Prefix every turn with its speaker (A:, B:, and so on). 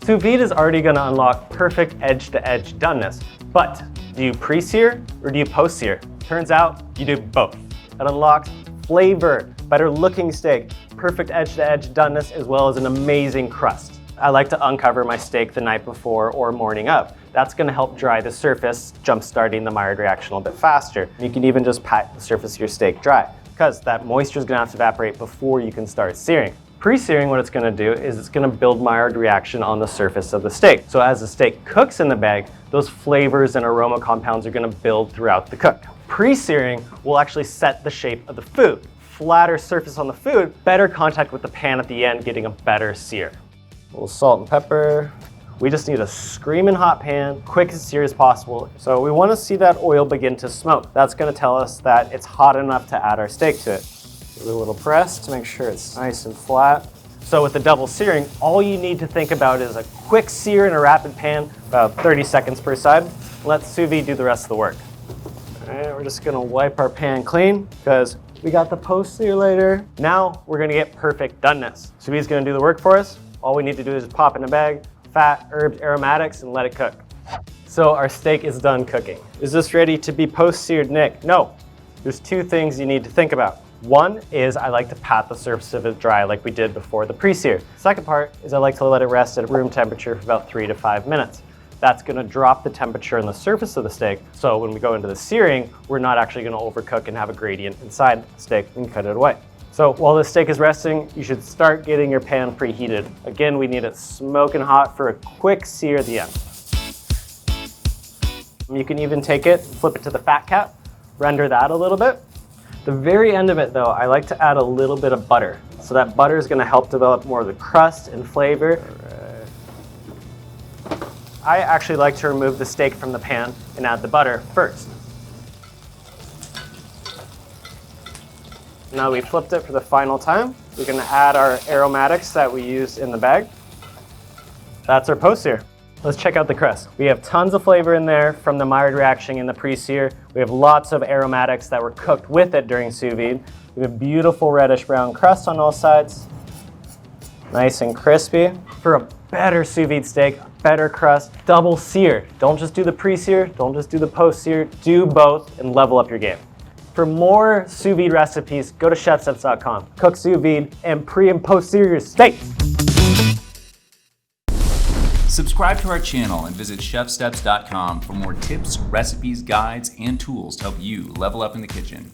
A: Sous vide is already going to unlock perfect edge-to-edge doneness, but do you pre-sear or do you post-sear? Turns out you do both. It unlocks flavor, better looking steak, perfect edge-to-edge doneness, as well as an amazing crust. I like to uncover my steak the night before or morning of. That's going to help dry the surface, jump-starting the Maillard reaction a little bit faster. You can even just pat the surface of your steak dry, because that moisture is going to have to evaporate before you can start searing. Pre-searing, what it's going to do is it's going to build Maillard reaction on the surface of the steak. So as the steak cooks in the bag, those flavors and aroma compounds are going to build throughout the cook. Pre-searing will actually set the shape of the food. Flatter surface on the food, better contact with the pan at the end, getting a better sear. A little salt and pepper. We just need a screaming hot pan, quick as sear as possible. So we want to see that oil begin to smoke. That's going to tell us that it's hot enough to add our steak to it. Give it a little press to make sure it's nice and flat. So with the double searing, all you need to think about is a quick sear in a rapid pan, about 30 seconds per side. Let sous vide do the rest of the work. All right, we're just going to wipe our pan clean because we got the post sear later. Now we're going to get perfect doneness. Sous vide's going to do the work for us. All we need to do is pop in a bag, fat, herbs, aromatics, and let it cook. So our steak is done cooking. Is this ready to be post-seared, Nick? No. There's two things you need to think about. One is I like to pat the surface of it dry like we did before the pre-sear. Second part is I like to let it rest at room temperature for about 3 to 5 minutes. That's going to drop the temperature on the surface of the steak. So when we go into the searing, we're not actually going to overcook and have a gradient inside the steak and cut it away. So while the steak is resting, you should start getting your pan preheated. Again, we need it smoking hot for a quick sear at the end. You can even take it, flip it to the fat cap, render that a little bit. The very end of it though, I like to add a little bit of butter. So that butter is going to help develop more of the crust and flavor. I actually like to remove the steak from the pan and add the butter first. Now we flipped it for the final time. We're going to add our aromatics that we used in the bag. That's our post-sear. Let's check out the crust. We have tons of flavor in there from the Maillard reaction in the pre-sear. We have lots of aromatics that were cooked with it during sous vide. We have a beautiful reddish brown crust on all sides. Nice and crispy. For a better sous vide steak, better crust, double sear. Don't just do the pre-sear, don't just do the post-sear, do both and level up your game. For more sous vide recipes, go to ChefSteps.com. Cook sous vide and pre and post-sear your steaks.
B: Subscribe to our channel and visit ChefSteps.com for more tips, recipes, guides, and tools to help you level up in the kitchen.